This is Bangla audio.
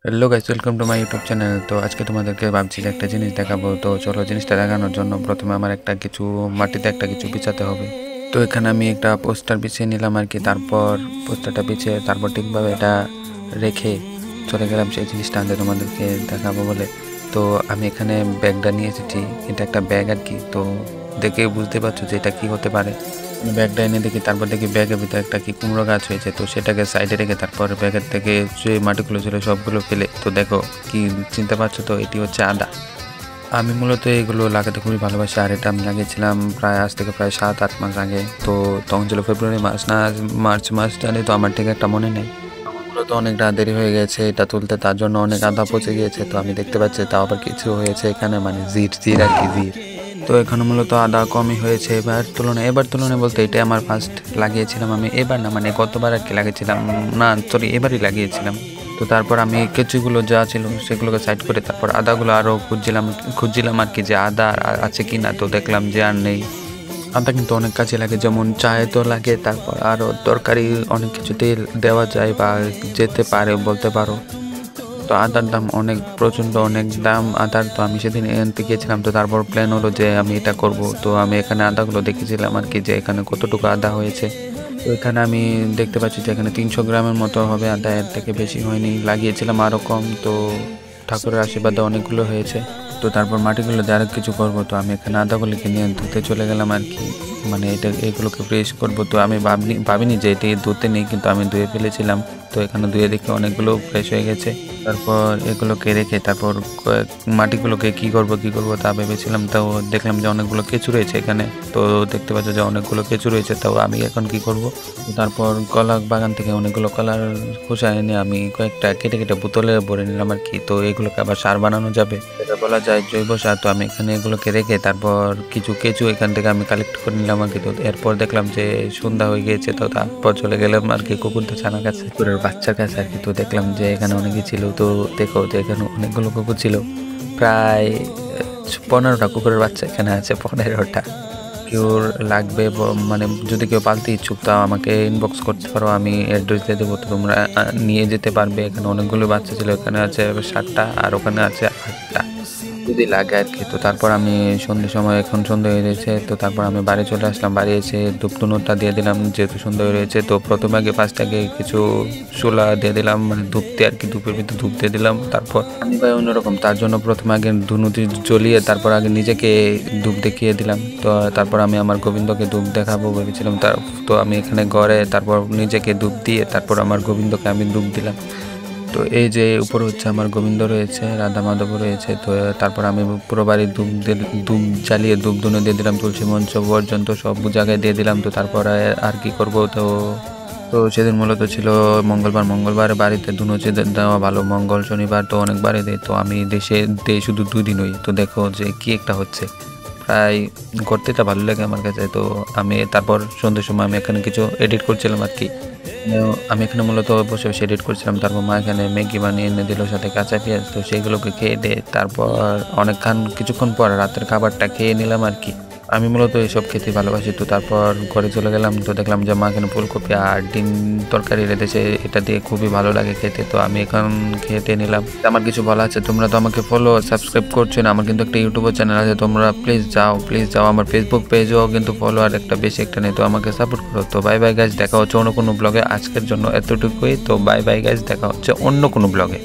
Hello guys, welcome to my YouTube channel. তো আজকে তোমাদেরকে ভাবছি যে একটা জিনিস দেখাবো। তো চলো, জিনিসটা দেখানোর জন্য প্রথমে আমার মাটিতে একটা কিছু বিছাতে হবে। তো এখানে আমি একটা পোস্টার বিছিয়ে নিলাম আর কি। তারপর পোস্টারটা বিছিয়ে তারপর ঠিকভাবে এটা রেখে চলে গেলাম সেই জিনিসটা আনতে তোমাদেরকে দেখাবো বলে। তো আমি এখানে ব্যাগটা নিয়ে এসেছি, এটা একটা ব্যাগ আর কি। তো দেখে বুঝতে পারছো যে এটা কি হতে পারে। ব্যাগটা এনে দেখি, তারপর দেখি ব্যাগের ভিতরে একটা কি কুমড়ো গাছ হয়েছে। তো সেটাকে সাইডে রেখে তারপর ব্যাগের থেকে যে মাটিগুলো ছিল সবগুলো ফেলে, তো দেখো কি চিনতে পারছো তো, এটি হচ্ছে আদা। আমি মূলত এগুলো লাগাতে খুবই ভালোবাসি, আর এটা আমি লাগিয়েছিলাম আজ থেকে প্রায় 7-8 মাস আগে। তো তখন ছিল ফেব্রুয়ারি মাস না মার্চ মাস জানি, তো আমার ঠিক একটা মনে নেই। মূলত অনেকটা দেরি হয়ে গেছে এটা তুলতে, তার জন্য অনেক আদা পচে গিয়েছে। তো আমি দেখতে পাচ্ছি তাও আবার কিছু হয়েছে এখানে, মানে জির জির আর কি, জির। তো এখানে মূলত আদা কমই হয়েছে এবার তুলনায় বলতে এটাই আমার ফার্স্ট লাগিয়েছিলাম আমি। এবার না, মানে গতবার আর কি লাগিয়েছিলাম, না সরি এবারই লাগিয়েছিলাম। তো তারপর আমি কেঁচুগুলো যা ছিল সেগুলোকে সাইড করে তারপর আদাগুলো আরও খুঁজছিলাম আর কি, যে আদা আছে কি না। তো দেখলাম যে আর নেই। আদা কিন্তু অনেক কাজে লাগে, যেমন চায়ে তো লাগে, তারপর আরও তরকারি অনেক কিছুতে দেওয়া যায় বা যেতে পারে বলতে পারো। তো আদার দাম প্রচণ্ড অনেক দাম আদার। তো আমি সেদিন আনতে গিয়েছিলাম, তো তারপর প্ল্যান হলো যে আমি এটা করব। তো আমি এখানে আদাগুলো দেখেছিলাম আর কি, যে এখানে কতটুকু আদা হয়েছে। তো এখানে আমি দেখতে পাচ্ছি যে এখানে 300 গ্রামের মতো হবে আদা, এর থেকে বেশি হয়নি। লাগিয়েছিলাম আরও কম। তো ঠাকুরের আশীর্বাদে অনেকগুলো হয়েছে। তো তারপর মাটিগুলো দিয়ে আরও কিছু করবো। তো আমি এখানে আদাগুলিকে নিয়ে ধুতে চলে গেলাম আর কি, মানে এগুলোকে ফ্রেশ করবো। তো আমি ভাবিনি যে এটি ধুতে নেই, কিন্তু আমি ধুয়ে ফেলেছিলাম। তো এখানে ধুয়ে দেখে অনেকগুলো ফ্রেশ হয়ে গেছে। তারপর এগুলোকে রেখে তারপর মাটিগুলোকে কি করব তা ভেবেছিলাম। তো দেখলাম যে অনেকগুলো কেঁচু রয়েছে এখানে। তো দেখতে পাচ্ছ যে অনেকগুলো কেঁচু রয়েছে। তো আমি এখন কি করব, তারপর কলা বাগান থেকে অনেকগুলো কলার খোসা এনে আমি কয়েকটা কেটে কেটে বোতলে ভরে নিলাম আর কি। তো এগুলোকে আবার সার বানানো যাবে, এটা বলা যায় জৈব সার। তো আমি এখানে এগুলোকে রেখে তারপর কিছু কেঁচু এখান থেকে আমি কালেক্ট করে নিলাম আর কি। তো এরপর দেখলাম যে সন্ধ্যা হয়ে গিয়েছে। তো তারপর চলে গেলাম আর কি কুকুরদের ছানার কাছে, কুকুরের বাচ্চার কাছে আর কি। তো দেখলাম যে এখানে অনেকেই ছিল। তো দেখো যে এখানে অনেকগুলো কুকুর ছিল, প্রায় 15টা কুকুরের বাচ্চা এখানে আছে, 15টা। কেউ লাগবে মানে যদি কেউ পালতে ইচ্ছুক তা আমাকে ইনবক্স করতে পারো, আমি অ্যাড্রেস দিয়ে দেবো। তো তোমরা নিয়ে যেতে পারবে। এখানে অনেকগুলো বাচ্চা ছিল, এখানে আছে 7টা আর ওখানে আছে 8টা, যদি লাগে আর কি। তো তারপর আমি সন্ধ্যের সময়, এখন সন্ধ্যা হয়ে গেছে, তো তারপর আমি বাড়ি চলে আসলাম। বাড়ি এসে ধূপধুনোটা দিয়ে দিলাম, যেহেতু সন্ধ্যা হয়ে রয়েছে। তো প্রথমে ফার্স্ট আগে কিছু শোলা দিয়ে দিলাম, মানে ধূপতে আর কি, ধূপের ভিতরে ধূপ দিয়ে দিলাম। তারপর আমি ভাই অন্যরকম, তার জন্য প্রথমে আগে ধুনুতি জ্বলিয়ে তারপর আগে নিজেকে ধূপ দেখিয়ে দিলাম। তো তারপর আমি আমার গোবিন্দকে ধূপ দেখাবো ভেবেছিলাম। তো আমি এখানে ঘরে তারপর নিজেকে ধূপ দিয়ে তারপর আমার গোবিন্দকে আমি ধূপ দিলাম। তো এই যে উপরে হচ্ছে আমার গোবিন্দ রয়েছে, রাধা মাধব রয়েছে। তো তারপর আমি পুরো বাড়ি ধূপ জ্বালিয়ে ধূপ ধুনো দিয়ে দিলাম, তুলসী মঞ্চ পর্যন্ত সব জায়গায় দিয়ে দিলাম। তো তারপর আর কি করব। তো তো সেদিন মূলত ছিল মঙ্গলবার বাড়িতে ধুনো দেওয়া ভালো। মঙ্গল শনিবার তো অনেকবারই দেয়। তো আমি দেই শুধু 2 দিনই। তো দেখো যে কি একটা হচ্ছে, প্রায় করতে এটা ভালো লাগে আমার কাছে। তো আমি তারপর সন্ধ্যের সময় আমি এখানে কিছু এডিট করছিলাম আর কি। আমি এখানে মূলত বসে বসে এডিট করছিলাম। তারপর মা এখানে ম্যাগি বানিয়ে এনে দিল, সাথে কাঁচা পেঁয়াজ। তো সেগুলোকে খেয়ে দিয়ে তারপর কিছুক্ষণ পর রাতের খাবারটা খেয়ে নিলাম আর কি। আমি মূলত এসব খেতে ভালোবাসি। তো তারপর ঘরে চলে গেলাম। তো দেখলাম যে মা এখানে ফুলকপি আর ডিম তরকারি রেঁধেছে, এটা দিয়ে খুবই ভালো লাগে খেতে। তো আমি এখন খেতে নিলাম। আমার কিছু বলা আছে, তোমরা তো আমাকে ফলো সাবস্ক্রাইব করছো না। আমার কিন্তু একটা ইউটিউবের চ্যানেল আছে, তোমরা প্লিজ যাও। আমার ফেসবুক পেজও কিন্তু ফলো আর একটা বেশি একটা নেই। তো আমাকে সাপোর্ট করো। তো বাই বাই গাইজ, দেখা হচ্ছে অন্য কোনো ব্লগে। আজকের জন্য এতটুকুই। তো বাই বাই গাইজ, দেখা হচ্ছে অন্য কোনো ব্লগে।